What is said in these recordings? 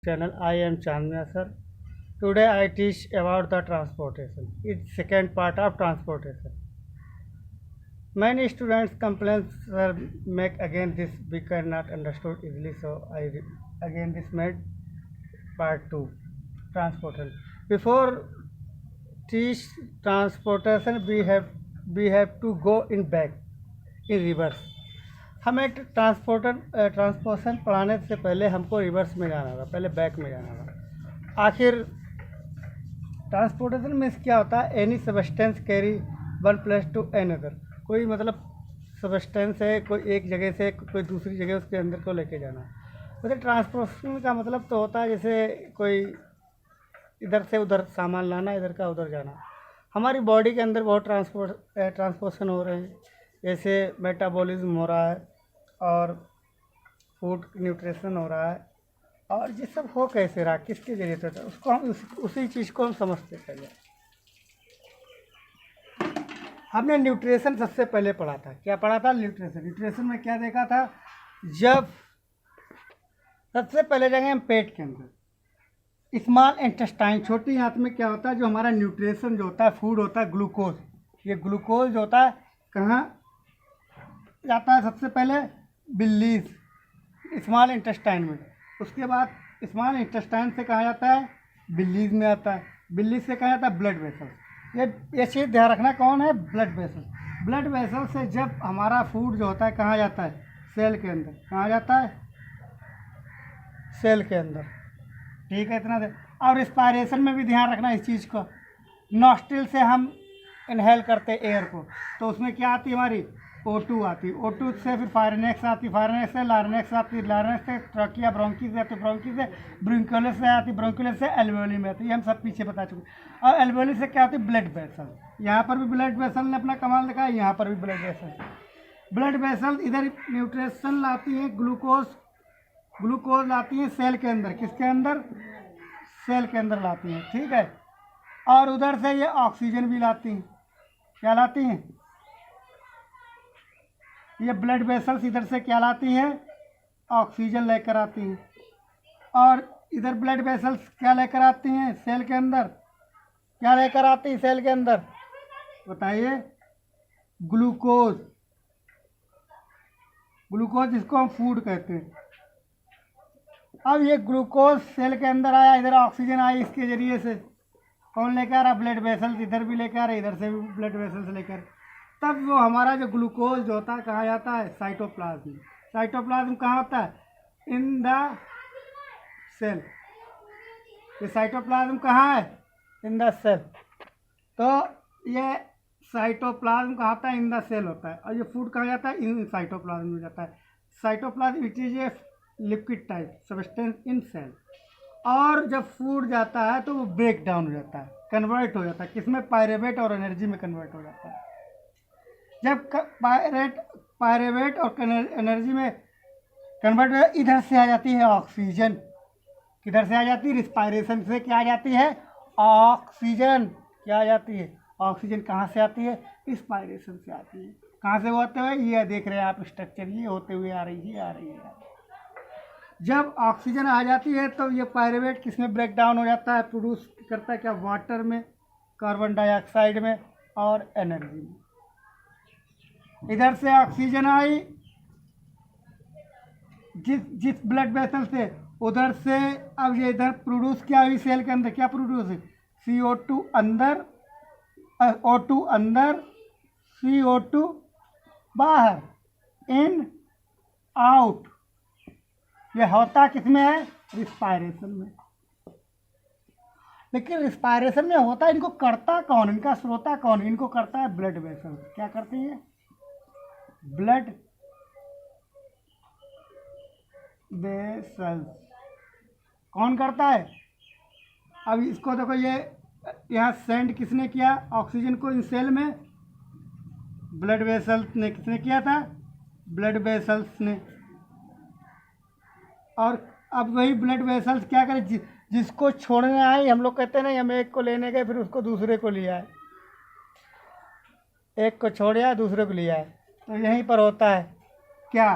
Channel. I am Chandna sir. Today I teach about the transportation. It's second part of transportation. Many students complain sir make again this we cannot understood easily, so again this made part 2 transportation. Before teach transportation we have to go in back in reverse. हमें transportation पढ़ाने से पहले हमको reverse में जाना होगा, पहले back में जाना होगा। आखिर ट्रांसपोर्टेशन में क्या होता है? Any substance carry one place to another. कोई मतलब सबस्टेंस है, कोई एक जगह से कोई दूसरी जगह उसके अंदर को लेके जाना। मतलब ट्रांसपोर्टेशन का मतलब तो होता है जैसे कोई इधर से उधर सामान लाना, इधर का उधर जाना। हमारी बॉडी के अंदर बहुत ट्रांसपोर्टेशन हो रहे हैं, जैसे मेटाबॉलिज्म हो रहा है और फूड न्यूट्रिशन हो रहा है, और ये सब हो कैसे रहा, किसके जरिए से होता है, उसको हम उसी चीज़ को हम समझते चले। हमने न्यूट्रिशन सबसे पहले पढ़ा था। क्या पढ़ा था? न्यूट्रिशन में क्या देखा था? जब सबसे पहले जगह हम पेट के अंदर स्मॉल इंटेस्टाइन, छोटी आंत में क्या होता है, जो हमारा न्यूट्रिशन जो होता है, फूड होता है, ग्लूकोज। ये ग्लूकोज जो होता है कहाँ जाता है? सबसे पहले बिल्लीज, स्मॉल इंटेस्टाइन में। उसके बाद स्मॉल इंटेस्टाइन से कहाँ जाता है? बिल्लीज में आता है। बिल्लीज से कहाँ जाता है? Blood vessel. ये चीज़ ध्यान रखना, कौन है? Blood vessel. ब्लड वेसल से जब हमारा फूड जो होता है कहाँ जाता है? सेल के अंदर। कहाँ जाता है? सेल के अंदर। ठीक है, इतना दे। और रिस्पायरेशन में भी ध्यान रखना इस चीज़ को। नॉस्ट्रिल से हम इनहेल करते एयर को, तो उसमें क्या आती है? हमारी O2 आती। O2 से फिर फायरनेक्स आती, फायरनेक्स से लार्नेक्स आती, लार्नेक्स से ट्रकिया ब्रोंकी से आती, ब्रोंकी से ब्रोंक्यूलस से आती, ब्रोंक्यूलस से एल्वेओली में आती। ये हम सब पीछे बता चुके। और एल्वेओली से क्या आती? Blood vessel. यहाँ पर भी ब्लड वेसल ने अपना कमाल दिखाया, यहाँ पर भी ब्लड वेसल। ब्लड वेसल इधर न्यूट्रिशन लाती है, ग्लूकोज लाती है सेल के अंदर। किसके अंदर? सेल के अंदर लाती हैं। ठीक है, और उधर से ये ऑक्सीजन भी लाती हैं। क्या लाती हैं? ये ब्लड वेसल्स इधर से क्या लाती हैं? ऑक्सीजन लेकर आती हैं। और इधर ब्लड वेसल्स क्या लेकर आती हैं? सेल के अंदर क्या लेकर आती हैं? सेल के अंदर बताइए। ग्लूकोज। ग्लूकोज जिसको हम फूड कहते हैं। अब ये ग्लूकोज सेल के अंदर आया, इधर ऑक्सीजन आई, इसके जरिए से कौन लेकर आ रहा? ब्लड वेसल्स इधर भी लेकर आ रहे, इधर से भी ब्लड वेसल्स लेकर। तब वो हमारा जो ग्लूकोज जो होता है कहाँ जाता है? साइटोप्लाज्म। साइटोप्लाज्म कहाँ होता है? In the cell. ये साइटोप्लाज्म कहाँ है? In the cell. तो ये साइटोप्लाज्म कहाँ होता है? इन द सेल होता है। और ये फूड कहाँ जाता है? इन साइटोप्लाज्म में जाता है। Cytoplasm it is a liquid type substance in cell. और जब फूड जाता है तो वो ब्रेक डाउन हो जाता है, कन्वर्ट हो जाता है। किसमें? पायरेवेट और एनर्जी में कन्वर्ट हो जाता है। जब पायरेवेट और एनर्जी में कन्वर्ट हो, इधर से आ जाती है ऑक्सीजन। किधर से आ जाती है? रिस्पायरेशन से क्या आ जाती है? ऑक्सीजन। क्या आ जाती है? ऑक्सीजन। कहाँ से आती है? रिस्पायरेशन से आती है। कहाँ से होते हुए? ये देख रहे हैं आप स्ट्रक्चर, ये होते हुए आ रही है। जब ऑक्सीजन आ जाती है तो ये पायरेवेट किस में ब्रेक डाउन हो जाता है? प्रोड्यूस करता है क्या? वाटर में, कार्बन डाइऑक्साइड में और एनर्जी में। इधर से ऑक्सीजन आई जिस ब्लड वेसल से, उधर से अब ये इधर प्रोड्यूस क्या हुई? सेल के अंदर क्या प्रोड्यूस है? CO2 अंदर, O2 अंदर, CO2 बाहर, इन आउट। ये होता किसमें है? रिस्पायरेशन में। लेकिन रिस्पायरेशन में होता है, इनको करता कौन? इनका स्रोता कौन? इनको करता है ब्लड वेसल। क्या करती है? Blood vessels. कौन करता है? अब इसको देखो, ये यहाँ सेंड किसने किया? ऑक्सीजन को इन सेल में ब्लड वेसल्स ने। किसने किया था? ब्लड वेसल्स ने। और अब वही ब्लड वेसल्स क्या करें? जिसको छोड़ने आए, हम लोग कहते हैं ना, हम एक को लेने गए फिर उसको दूसरे को लिया है, एक को छोड़ा दूसरे को लिया है। तो यहीं पर होता है क्या?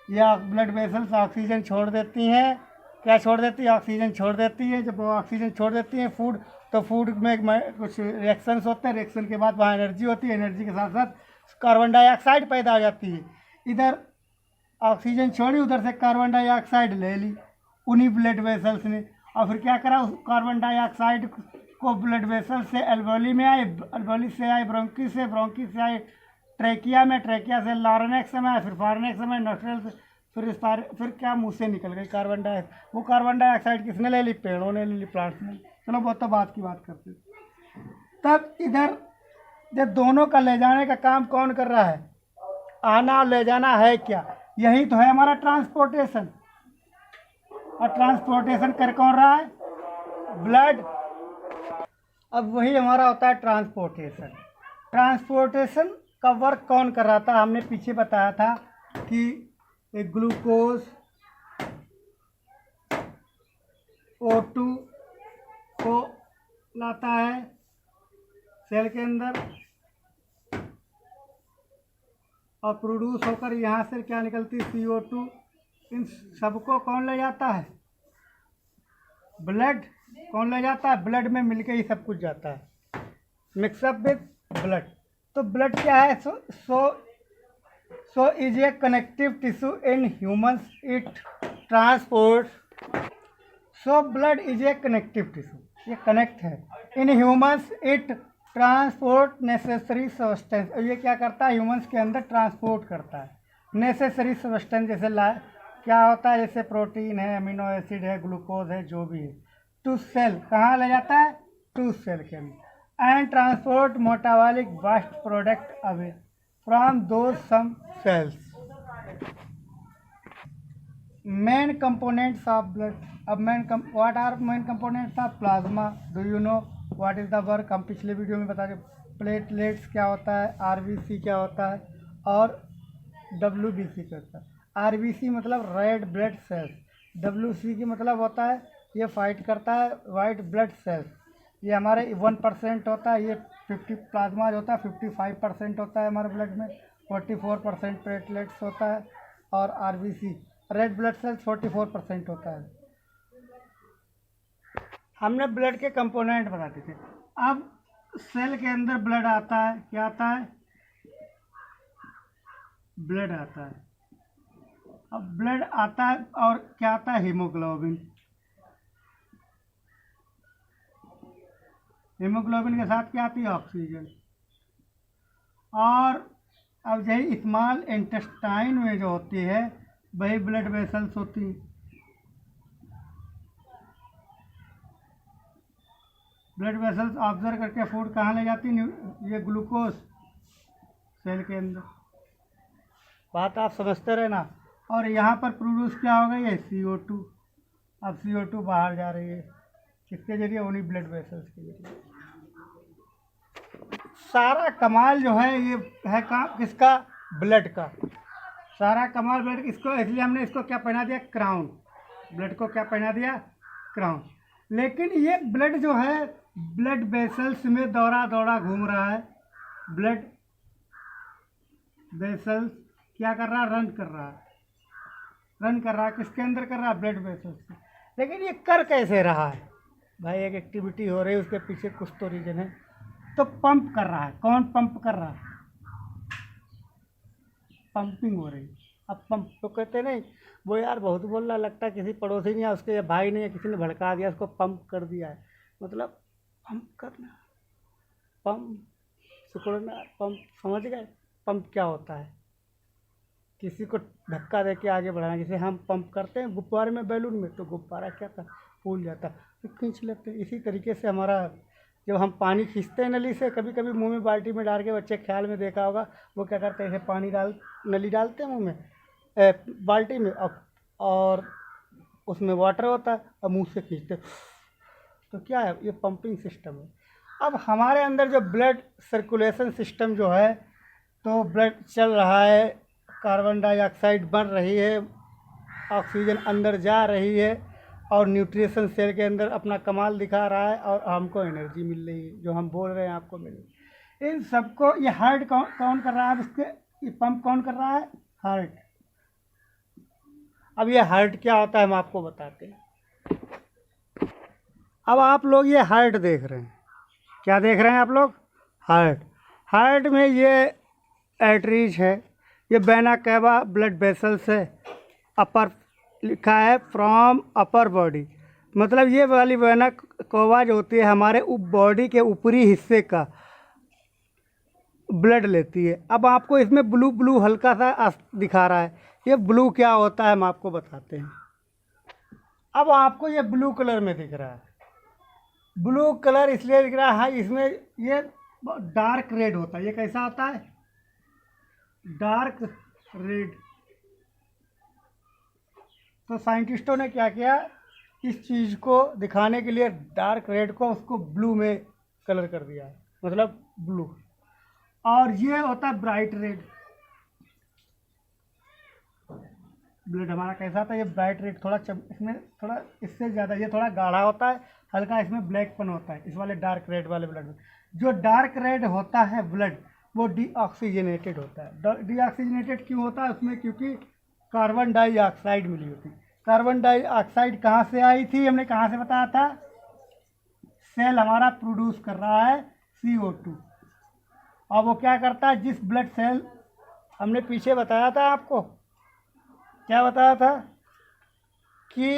या ब्लड वेसल्स ऑक्सीजन छोड़ देती हैं क्या छोड़ देती है? ऑक्सीजन छोड़ देती है। जब वो ऑक्सीजन छोड़ देती है फूड, तो फूड में कुछ रिएक्शंस होते हैं, रिएक्शन के बाद वहाँ एनर्जी होती है, एनर्जी के साथ साथ कार्बन डाइऑक्साइड पैदा हो जाती है। इधर ऑक्सीजन छोड़ी, उधर से कार्बन डाइऑक्साइड ले ली उन्हीं ब्लड वेसल्स ने, और फिर क्या करा, उस कार्बन डाइऑक्साइड को ब्लड वेसल से एल्वोली में आए, एल्वोली से आए ब्रोंकी से, ब्रोंकी से आए ट्रैकिया में, ट्रैकिया से लारेंक्स में आए, फिर फारेंक्स में, नोस्ट्रल से, फिर क्या मुंह से निकल गई कार्बन डाइऑक्साइड। वो कार्बन डाइऑक्साइड किसने ले ली? पेड़ों ने ले ली, प्लांट्स ने। चलो बहुत तो बात की बात करते। तब इधर जब दोनों का ले जाने का काम कौन कर रहा है? आना और ले जाना है क्या? यही तो है हमारा ट्रांसपोर्टेशन। और ट्रांसपोर्टेशन कर कौन रहा है? ब्लड। अब वही हमारा होता है ट्रांसपोर्टेशन। ट्रांसपोर्टेशन का वर्क कौन कर रहा था? हमने पीछे बताया था कि एक ग्लूकोज O2 को लाता है सेल के अंदर, और प्रोड्यूस होकर यहाँ से क्या निकलती है? CO2। इन सबको कौन ले जाता है? ब्लड। कौन ले जाता है? ब्लड में मिलके ही सब कुछ जाता है, मिक्सअप विद ब्लड। तो ब्लड क्या है? So is a connective tissue in humans, it transport. So blood is a connective tissue, ये कनेक्ट है। In humans it transport necessary substance, और ये क्या करता है? ह्यूमंस के अंदर ट्रांसपोर्ट करता है नेसेसरी सब्सटेंस, जैसे क्या होता है? जैसे प्रोटीन है, अमीनो एसिड है, ग्लूकोज है, जो भी है, टू सेल। कहाँ ले जाता है? टू सेल के अंदर। And transport metabolic waste product away from those some cells. Main components of blood. अब what are main components of plasma? Do you know what is the work? हम पिछले video में बता रहे, प्लेटलेट्स क्या होता है, RBC क्या होता है, और WBC क्या होता है। RBC मतलब रेड ब्लड सेल्स, WC की मतलब होता है ये फाइट करता है वाइट ब्लड सेल्स। ये हमारे 1% होता है, ये 50 प्लाज्मा जो होता है 55% होता है हमारे ब्लड में, 44% प्लेटलेट्स होता है, और RBC रेड ब्लड सेल्स 44% होता है। हमने ब्लड के कंपोनेंट बताते थे। अब सेल के अंदर ब्लड आता है, क्या आता है? ब्लड आता है। अब ब्लड आता है और क्या आता है? हीमोग्लोबिन। हीमोग्लोबिन के साथ क्या आती है? ऑक्सीजन। और अब यही स्मॉल इंटेस्टाइन में जो होती है वही ब्लड वेसल्स होती हैं। ब्लड वेसल्स ऑब्जर्व करके फूड कहाँ ले जाती है? ये ग्लूकोज सेल के अंदर। बात आप समझते रहे ना। और यहाँ पर प्रोड्यूस क्या हो गई है? CO2। अब CO2 बाहर जा रही है, किसके जरिए? उन्हीं ब्लड वेसल्स के जरिए। सारा कमाल जो है ये है किसका? ब्लड का। सारा कमाल ब्लड। इसको इसलिए हमने इसको क्या पहना दिया? क्राउन। ब्लड को क्या पहना दिया? क्राउन। लेकिन ये ब्लड जो है ब्लड वेसल्स में दौड़ा दौड़ा घूम रहा है। ब्लड वेसल्स क्या कर रहा है? रन कर रहा है। रन कर रहा है किसके अंदर कर रहा है? ब्लड वेसल्स से। लेकिन ये कर कैसे रहा है भाई? एक एक्टिविटी हो रही है, उसके पीछे कुछ तो रीजन है। तो पंप कर रहा है। कौन पंप कर रहा है? पंपिंग हो रही है। अब पंप तो कहते नहीं, वो यार बहुत बोल रहा, लगता है किसी पड़ोसी ने या उसके भाई ने या किसी ने भड़का दिया, उसको पंप कर दिया है। मतलब पंप करना, पंप सिकुड़ना, पंप। समझ गए पंप क्या होता है? किसी को धक्का दे के आगे बढ़ाना। जैसे हम पंप करते हैं गुब्बारे में, बैलून में, तो गुब्बारा क्या था? फूल जाता, तो खींच लेते हैं। इसी तरीके से हमारा जब हम पानी खींचते हैं नली से, कभी कभी मुंह में बाल्टी में डाल के, बच्चे ख्याल में देखा होगा, वो क्या करते हैं? ऐसे पानी नली डालते हैं मुंह में, बाल्टी में, और उसमें वाटर होता है, और मुंह से खींचते। तो क्या है? ये पंपिंग सिस्टम है। अब हमारे अंदर जो ब्लड सर्कुलेशन सिस्टम जो है, तो ब्लड चल रहा है, कार्बन डाइऑक्साइड बन रही है, ऑक्सीजन अंदर जा रही है, और न्यूट्रिशन सेल के अंदर अपना कमाल दिखा रहा है, और हमको एनर्जी मिल रही है, जो हम बोल रहे हैं आपको मिल रही है। इन सबको ये हार्ट कौन कर रहा है? इसके ये पंप कौन कर रहा है? हार्ट। अब ये हार्ट क्या होता है हम आपको बताते हैं। अब आप लोग ये हार्ट देख रहे हैं, क्या देख रहे हैं आप लोग? हार्ट। हार्ट में ये आर्टरीज है, ये वेना कैवा ब्लड वेसल्स है, अपर लिखा है फ्रॉम अपर बॉडी, मतलब ये वाली वेना कैवा जो होती है हमारे बॉडी के ऊपरी हिस्से का ब्लड लेती है। अब आपको इसमें ब्लू ब्लू हल्का सा दिखा रहा है, ये ब्लू क्या होता है हम आपको बताते हैं। अब आपको ये ब्लू कलर में दिख रहा है, ब्लू कलर इसलिए दिख रहा है, इसमें ये डार्क रेड होता है। ये कैसा होता है? Dark red. तो साइंटिस्टों ने क्या किया, इस चीज़ को दिखाने के लिए डार्क रेड को उसको ब्लू में कलर कर दिया है, मतलब ब्लू। और ये होता है ब्राइट रेड। ब्लड हमारा कैसा था? ये ब्राइट रेड, थोड़ा इसमें थोड़ा इससे ज़्यादा ये थोड़ा गाढ़ा होता है, हल्का इसमें ब्लैकपन होता है इस वाले डार्क रेड वाले ब्लड में। जो डार्क रेड होता है ब्लड, वो डीऑक्सीजनेटेड होता है। डीऑक्सीजनेटेड क्यों होता है उसमें? क्योंकि कार्बन डाइऑक्साइड मिली होती। कार्बन डाइऑक्साइड कहाँ से आई थी? हमने कहाँ से बताया था? सेल हमारा प्रोड्यूस कर रहा है CO2, और वो क्या करता है, जिस ब्लड सेल हमने पीछे बताया था आपको, क्या बताया था कि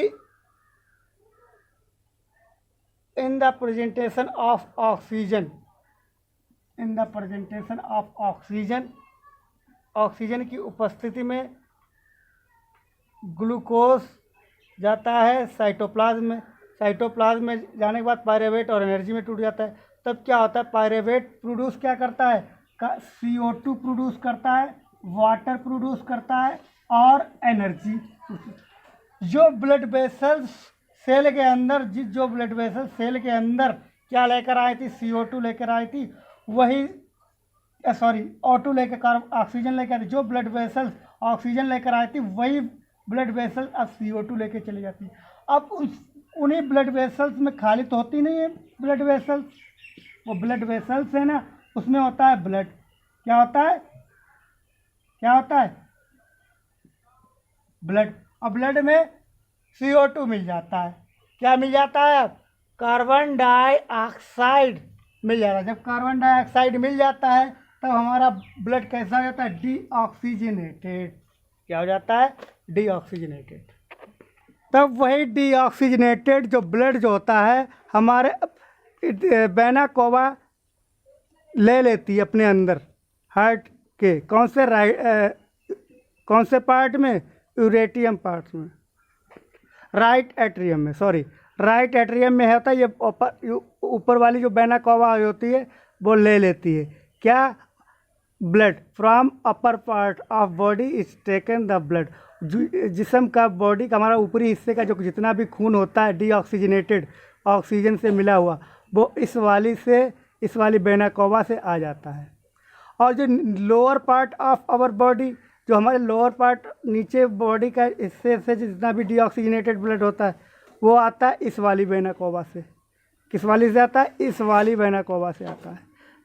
in the presentation of oxygen, in the presentation of oxygen, oxygen की उपस्थिति में ग्लूकोज जाता है साइटोप्लाज्म में, साइटोप्लाज्म में जाने के बाद पायरेवेट और एनर्जी में टूट जाता है। तब क्या होता है? पायरेवेट प्रोड्यूस क्या करता है? CO2 प्रोड्यूस करता है, वाटर प्रोड्यूस करता है और एनर्जी। जो ब्लड वेसल्स सेल के अंदर, जो ब्लड वेसल्स सेल के अंदर क्या लेकर आई थी? CO2 लेकर आई थी, वही O2 लेकर ऑक्सीजन लेकर आई थी। जो ब्लड वेसल्स ऑक्सीजन लेकर आई थी, वही ब्लड वेसल्स अब CO2 लेकर चली जाती है। अब उन्हीं ब्लड वेसल्स में खाली तो होती नहीं है ब्लड वेसल्स, वो ब्लड वेसल्स है ना, उसमें होता है ब्लड। क्या होता है? क्या होता है? ब्लड। और ब्लड में CO2 मिल जाता है। क्या मिल जाता है? कार्बन डाइऑक्साइड मिल जाता है। जब कार्बन डाइऑक्साइड मिल जाता है तब हमारा ब्लड कैसा हो जाता है? डीऑक्सीजनेटेड। क्या हो जाता है? डीऑक्सीजनेटेड। तब वही डीऑक्सीजनेटेड जो ब्लड जो होता है हमारे वेना कैवा ले लेती है अपने अंदर हार्ट के कौन से पार्ट में? यूरेटियम पार्ट में, राइट एट्रियम में, सॉरी राइट एट्रियम में होता है। ये ऊपर वाली जो वेना कैवा होती है वो ले लेती है क्या? Blood from upper part of body is taken the blood. जिस्म का, बॉडी का हमारा ऊपरी हिस्से का जो जितना भी खून होता है डीऑक्सीजनेटेड, ऑक्सीजन से मिला हुआ, वो इस वाली वेना कैवा से आ जाता है। और जो lower part of our body, जो हमारे लोअर पार्ट नीचे बॉडी का हिस्से से जितना भी डीऑक्सीजनेटेड ब्लड होता है वो आता है इस वाली वेना कैवा से। किस वाली से आता है? इस वाली वेना कैवा से आता है।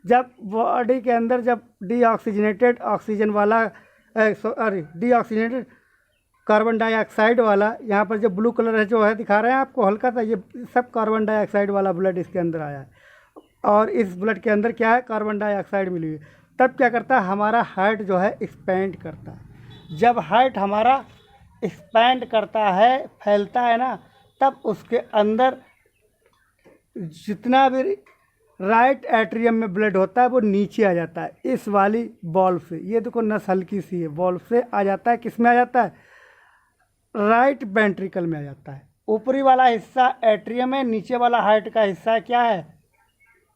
जब बॉडी के अंदर जब डीऑक्सीजनेटेड ऑक्सीजन वाला डीऑक्सीजनेटेड कार्बन डाइऑक्साइड वाला, यहाँ पर जो ब्लू कलर है जो है दिखा रहे हैं आपको हल्का सा, ये सब कार्बन डाइऑक्साइड वाला ब्लड इसके अंदर आया है। और इस ब्लड के अंदर क्या है? कार्बन डाइऑक्साइड मिली हुई है। तब क्या करता है? हमारा हार्ट जो है एक्सपेंड करता है। जब हार्ट हमारा एक्सपेंड करता है, फैलता है ना, तब उसके अंदर जितना भी राइट एट्रियम में ब्लड होता है वो नीचे आ जाता है इस वाली बॉल्व से। ये देखो नस हल्की सी है, बॉल्व से आ जाता है। किस में आ जाता है? राइट वेंट्रिकल में आ जाता है। ऊपरी वाला हिस्सा एट्रियम है, नीचे वाला हार्ट का हिस्सा क्या है?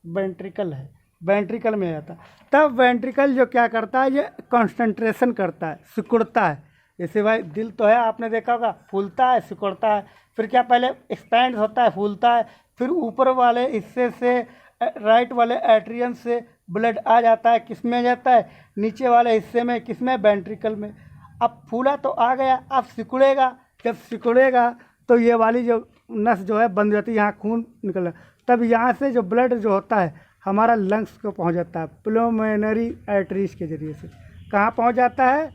वेंट्रिकल है। वेंट्रिकल में आ जाता है। तब वेंट्रिकल जो क्या करता है, ये कंसंट्रेशन करता है, सिकुड़ता है। जैसे भाई दिल तो है, आपने देखा होगा, फूलता है, सिकुड़ता है, फिर क्या पहले एक्सपैंड होता है, फूलता है, फिर ऊपर वाले हिस्से से राइट वाले एट्रियम से ब्लड आ जाता है। किस में जाता है? नीचे वाले हिस्से में। किस में? वेंट्रिकल में। अब फूला तो आ गया, अब सिकुड़ेगा। जब सिकुड़ेगा तो ये वाली जो नस जो है बंद जाती है, यहाँ खून निकल, तब यहाँ से जो ब्लड जो होता है हमारा लंग्स को पहुँच जाता है प्लमोनरी आर्टरीज के ज़रिए से। कहाँ पहुँच जाता है?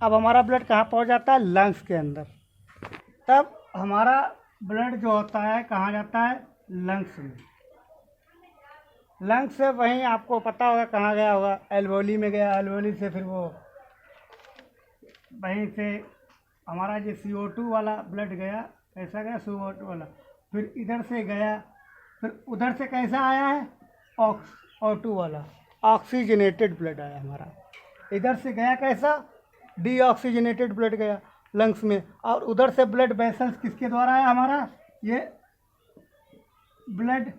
अब हमारा ब्लड कहाँ पहुँच जाता है? लंग्स के अंदर। तब हमारा ब्लड जो होता है कहाँ जाता है, लंग्स में। लंग्स से वहीं आपको पता होगा कहाँ गया होगा, एल्वोली में गया, एल्वोली से फिर वो वहीं से हमारा जो CO2 वाला ब्लड गया, कैसा गया CO2 वाला, फिर इधर से गया, फिर उधर से कैसा आया है, O2 वाला, ऑक्सीजनेटेड ब्लड आया हमारा। इधर से गया कैसा, डीऑक्सीजनेटेड ब्लड गया लंग्स में, और उधर से ब्लड वेसल्स किसके द्वारा आया हमारा, ये ब्लड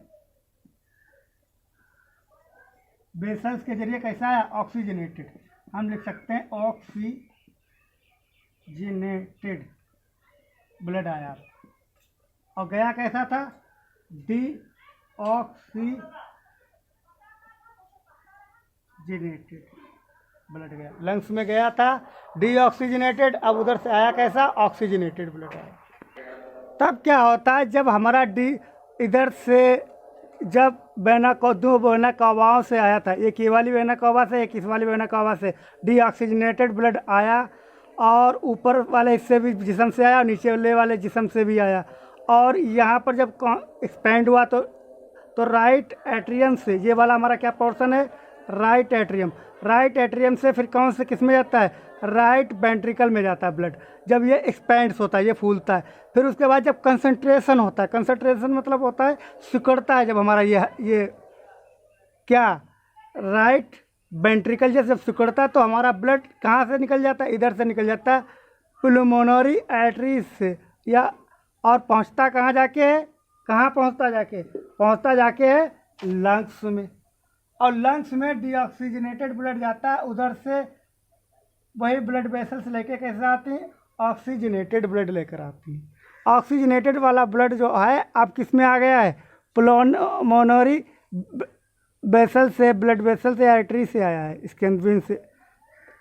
वेसल्स के जरिए कैसा आया, ऑक्सीजनेटेड। हम लिख सकते हैं ऑक्सीजनेटेड ब्लड आया, और गया कैसा था, डीऑक्सीजनेटेड ब्लड गया, लंग्स में गया था डीऑक्सीजनेटेड, अब उधर से आया कैसा, ऑक्सीजनेटेड ब्लड आया। तब क्या होता है, जब हमारा इधर से जब दो वेना कावाओं से आया था, एक ये वाली वेना कावा से, एक इस वाली वेना कावा से डीऑक्सीजनेटेड ब्लड आया, और ऊपर वाले हिस्से भी जिस्म से आया और नीचे वाले जिस्म से भी आया, और यहाँ पर जब एक्सपेंड हुआ तो राइट एट्रियम से, ये वाला हमारा क्या पोर्शन है, राइट एट्रियम, राइट एट्रियम से फिर कौन से किस में जाता है, राइट वेंट्रिकल में जाता है ब्लड। जब ये एक्सपेंड्स होता है, ये फूलता है, फिर उसके बाद जब कंसंट्रेशन होता है, कंसंट्रेशन मतलब होता है सिकुड़ता है, जब हमारा ये क्या राइट वेंट्रिकल जब सिकुड़ता है तो हमारा ब्लड कहाँ से निकल जाता है, इधर से निकल जाता है पुल्मोनरी आर्टरीज से, या और पहुँचता कहाँ जाके है, कहाँ पहुँचता जाके है लंग्स में, और लंग्स में डीऑक्सीजनेटेड ब्लड जाता है, उधर से वही ब्लड वेसल्स लेके कैसे आती हैं, ऑक्सीजनेटेड ब्लड लेकर आती हैं। ऑक्सीजनेटेड वाला ब्लड जो है अब किस में आ गया है, पुल्मोनरी वेसल से, ब्लड वेसल से, आर्टरी से आया है, इसके अंदर से,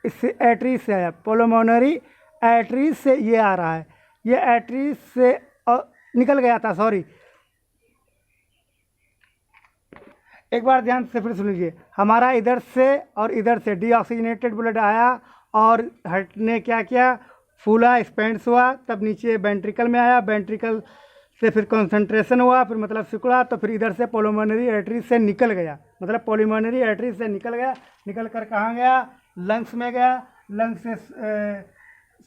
इससे आर्टरी से आया, पुल्मोनरी आर्टरी से ये आ रहा है, ये आर्टरी से निकल गया था, सॉरी, एक बार ध्यान से फिर सुन लीजिए, हमारा इधर से और इधर से डीऑक्सीजनेटेड ब्लड आया, और हार्ट ने क्या किया, फूला, एक्सपेंड्स हुआ, तब नीचे वेंट्रिकल में आया, वेंट्रिकल से फिर कंसंट्रेशन हुआ, फिर मतलब सिकुड़ा, तो फिर इधर से पुल्मोनरी आर्टरी से निकल गया, मतलब पुल्मोनरी आर्टरी से निकल गया, निकल कर कहाँ गया, लंग्स में गया, लंग्स से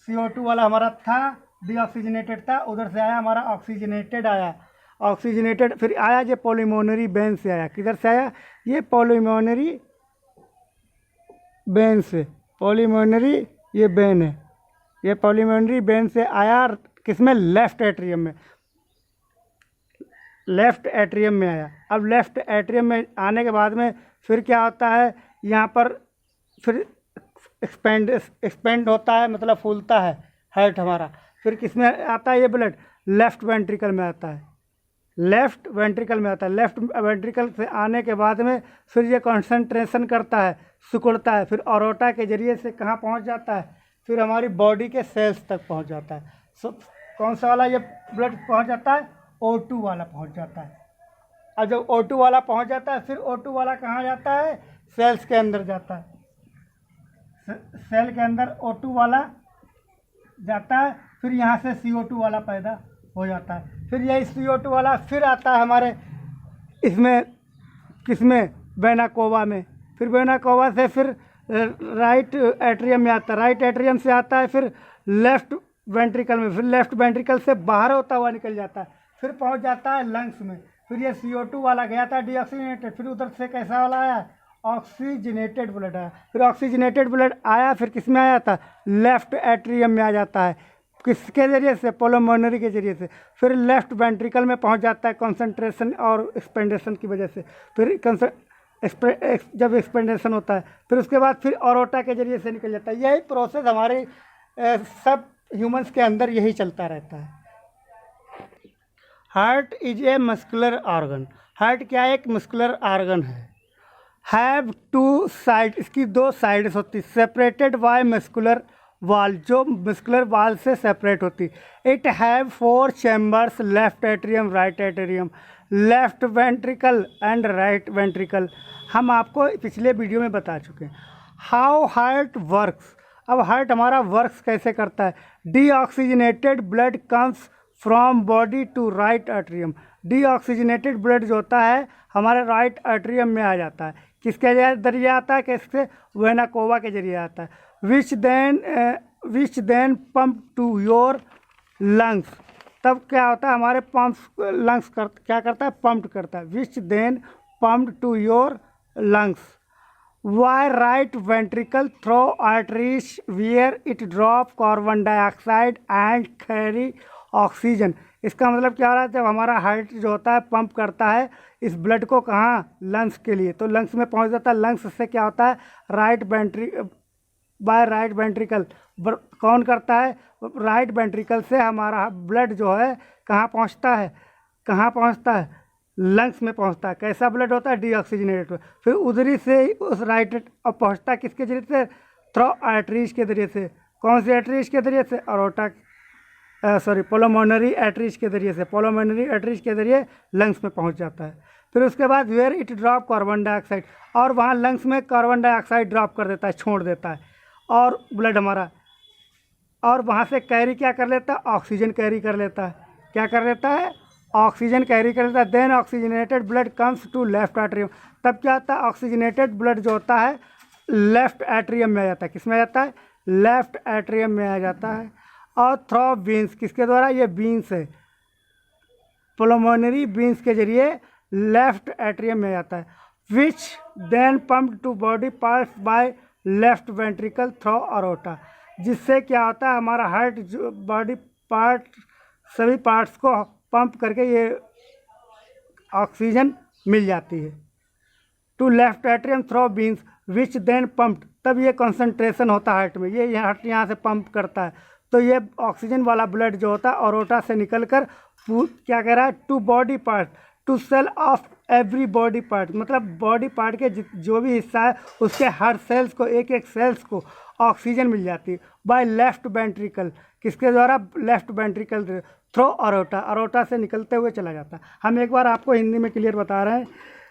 CO2 वाला हमारा था, डीऑक्सीजनेटेड था, उधर से आया हमारा ऑक्सीजनेटेड आया, ऑक्सीजनेटेड फिर आया ये पुल्मोनरी वेन से आया, किधर से आया, ये पुल्मोनरी वेन से, पुल्मोनरी ये वेन है, ये पुल्मोनरी वेन से आया किसमें, लेफ्ट एट्रियम में, लेफ्ट एट्रियम में आया। अब लेफ्ट एट्रियम में आने के बाद में फिर क्या होता है, यहाँ पर फिर एक्सपेंड होता है, मतलब फूलता है हार्ट हमारा, फिर किस में आता है ये ब्लड, लेफ्ट वेंट्रिकल में आता है, लेफ्ट वेंट्रिकल में आता है, लेफ्ट वेंट्रिकल से आने के बाद में फिर ये कंसंट्रेशन करता है, सिकुड़ता है, फिर ऑरोटा के जरिए से कहाँ पहुँच जाता है, फिर हमारी बॉडी के सेल्स तक पहुँच जाता है। कौन सा वाला ये ब्लड पहुँच जाता है, O2 वाला पहुँच जाता है। और जब O2 वाला पहुँच जाता है, फिर O2 वाला कहाँ जाता है, सेल्स के अंदर जाता है, सेल के अंदर O2 वाला जाता है, फिर यहाँ से CO2 वाला पैदा हो जाता है, फिर यही CO2 वाला फिर आता है हमारे इसमें, किसमें, वेना कोवा में, फिर वेना कोवा से फिर राइट एट्रियम में आता है, राइट एट्रियम से आता है फिर लेफ्ट वेंट्रिकल में, फिर लेफ्ट वेंट्रिकल से बाहर होता हुआ निकल जाता है, फिर पहुंच जाता है लंग्स में, फिर ये CO2 वाला गया था डीऑक्सीजनेटेड, फिर उधर से कैसा वाला आया, ऑक्सीजनेटेड ब्लड आया, फिर ऑक्सीजनेटेड ब्लड आया, फिर किस में आया था, लेफ्ट एट्रियम में आ जाता है, किसके जरिए से, पुल्मोनरी के जरिए से, फिर लेफ्ट वेंट्रिकल में पहुंच जाता है कंसंट्रेशन और एक्सपेंडेशन की वजह से, फिर जब एक्सपेंडेशन होता है फिर उसके बाद फिर ऑरोटा के जरिए से निकल जाता है। यही प्रोसेस हमारे सब ह्यूमंस के अंदर यही चलता रहता है। Heart is a muscular organ, heart क्या एक मस्कुलर ऑर्गन है, हैव टू साइड, इसकी दो साइड्स होती, सेपरेटेड बाय मस्कुलर वाल, जो मस्कुलर वाल से सेपरेट होती। It have 4 chambers, left atrium, right atrium, left ventricle and right ventricle. हम आपको पिछले वीडियो में बता चुके हैं। हाउ हार्ट वर्क्स, अब हार्ट हमारा वर्क्स कैसे करता है। Deoxygenated blood comes from body to right atrium. Deoxygenated blood जो होता है हमारे राइट एट्रियम में आ जाता है। किसके जरिए आता है? किससे? वेना कोवा के जरिए आता है। Which then pump to your lungs. तब क्या होता है? हमारे पंप्स लंग्स क्या करता है? पंप करता है। Which then pump to your lungs. Why right ventricle through arteries where it drop carbon dioxide and carry oxygen। इसका मतलब क्या हो रहा है? जब हमारा हार्ट जो होता है पंप करता है इस ब्लड को कहाँ? लंग्स के लिए, तो लंग्स में पहुंच जाता है। लंग्स से क्या होता है? By right ventricle. कौन करता है? राइट वेंट्रिकल से हमारा ब्लड जो है कहाँ पहुँचता है? कहाँ पहुँचता है? लंग्स में पहुंचता है। कैसा ब्लड होता है? डीऑक्सीजनेटेड। फिर उधरी से उस राइट अब पहुंचता है किसके जरिए से? थ्रू आर्टरीज के जरिए से। कौन सी आर्टरीज के जरिए से? पुल्मोनरी आर्टरीज के जरिए से। पुल्मोनरी आर्टरीज के जरिए लंग्स में पहुंच जाता है। फिर उसके बाद where it drop carbon dioxide, और वहाँ लंग्स में कार्बन डाइऑक्साइड ड्रॉप कर देता है, छोड़ देता है, और ब्लड हमारा, और वहाँ से कैरी क्या कर लेता है? ऑक्सीजन कैरी कर लेता है। क्या कर लेता है? ऑक्सीजन कैरी कर लेता है। Then oxygenated blood comes to left atrium. तब क्या होता है? ऑक्सीजनेटेड ब्लड जो होता है लेफ्ट एट्रियम में आ जाता है। किस में आ जाता है? लेफ्ट एट्रियम में आ जाता है। और थ्रू बीन्स, किसके द्वारा? ये बीन्स है, पुल्मोनरी बीन्स के जरिए लेफ्ट एट्रियम में आ जाता है। Which then pump to body parts by left ventricle through aorta. जिससे क्या होता है? हमारा हार्ट जो बॉडी पार्ट सभी पार्ट्स को पंप करके ये ऑक्सीजन मिल जाती है to left atrium through veins which then pumped. तब ये कंसंट्रेशन होता है हार्ट में, ये हार्ट यहाँ से पंप करता है, तो ये ऑक्सीजन वाला ब्लड जो होता है अरोटा से निकल कर क्या कह रहा है? To body part, to cell of every body part. मतलब बॉडी पार्ट के जो भी हिस्सा है उसके हर सेल्स को, एक एक सेल्स को ऑक्सीजन मिल जाती है बाय लेफ्ट वेंट्रिकल। किसके द्वारा? Left ventricle through aorta. Aorta से निकलते हुए चला जाता है। हम एक बार आपको हिंदी में क्लियर बता रहे हैं।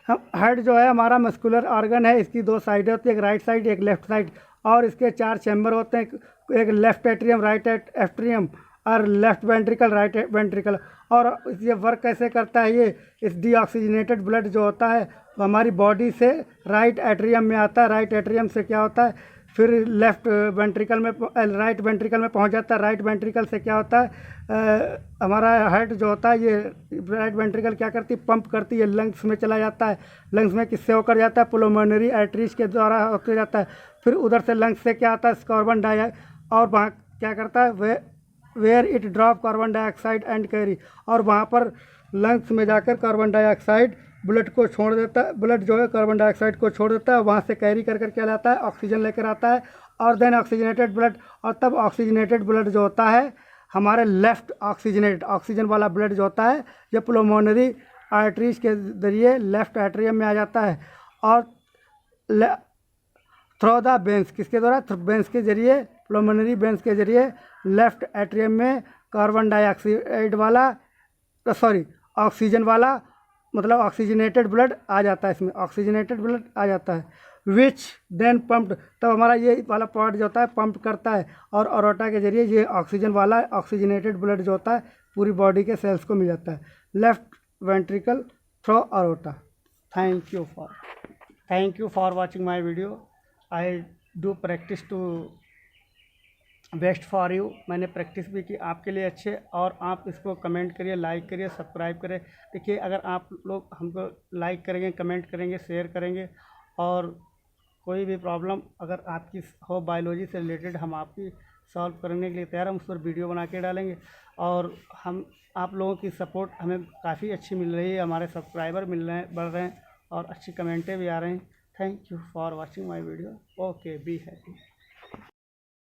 हम हार्ट जो है हमारा मस्कुलर ऑर्गन है, इसकी दो साइडें होती है, एक राइट साइड एक लेफ्ट साइड, और इसके 4 चैम्बर होते हैं, एक लेफ्ट एट्रियम, राइट एट्रियम, और लेफ्ट वेंट्रिकल, राइट वेंट्रिकल। और ये वर्क कैसे करता है? ये इस डीऑक्सीजनेटेड ब्लड जो होता है हमारी बॉडी से राइट एट्रियम में आता है, राइट एट्रियम से क्या होता है? फिर लेफ्ट वेंट्रिकल में, राइट वेंट्रिकल में पहुंच जाता है। राइट वेंट्रिकल से क्या होता है? हमारा हार्ट जो होता है ये राइट वेंट्रिकल क्या करती है? पंप करती है, लंग्स में चला जाता है। लंग्स में किससे होकर जाता है? पुल्मोनरी आर्टरीज के द्वारा होकर जाता है। फिर उधर से लंग्स से क्या आता है? कार्बन डाइऑक्साइड, और वहाँ क्या करता है? Where it drop carbon dioxide and carry, और वहाँ पर लंग्स में जाकर कार्बन डाइऑक्साइड ब्लड को छोड़ देता है। ब्लड जो है कार्बन डाइऑक्साइड को छोड़ देता है, वहाँ से कैरी कर क्या लाता है? ऑक्सीजन लेकर आता है। और देन ऑक्सीजनेटेड ब्लड, और तब ऑक्सीजनेटेड ब्लड जो होता है हमारे लेफ्ट ऑक्सीजन वाला ब्लड जो होता है ये पुल्मोनरी आर्टरीज के जरिए लेफ्ट एट्रियम में आ जाता है, और थ्रू द वेंस, किसके द्वारा? वेंस के जरिए, पुल्मोनरी वेंस के जरिए लेफ्ट एट्रियम में कार्बन डाइऑक्साइड वाला ऑक्सीजन वाला, मतलब ऑक्सीजनेटेड ब्लड आ जाता है। इसमें ऑक्सीजनेटेड ब्लड आ जाता है। विच देन पम्प्ड, तब हमारा ये वाला पार्ट जो होता है पंप करता है, और अरोटा के जरिए ये ऑक्सीजन वाला ऑक्सीजनेटेड ब्लड जो होता है पूरी बॉडी के सेल्स को मिल जाता है। Left ventricle through aorta. Thank you for watching my video. I do practice to best for you. मैंने प्रैक्टिस भी की आपके लिए अच्छे, और आप इसको कमेंट करिए, लाइक करिए, सब्सक्राइब करें। देखिए अगर आप लोग हमको लाइक करेंगे, कमेंट करेंगे, शेयर करेंगे, और कोई भी प्रॉब्लम अगर आपकी हो बायोलॉजी से रिलेटेड, हम आपकी सॉल्व करने के लिए तैयार, हम उस पर वीडियो बना के डालेंगे। और हम आप लोगों की सपोर्ट हमें काफ़ी अच्छी मिल रही है, हमारे सब्सक्राइबर बढ़ रहे हैं, और अच्छी कमेंटें भी आ रहे हैं। Thank you for watching my video. Okay, be happy.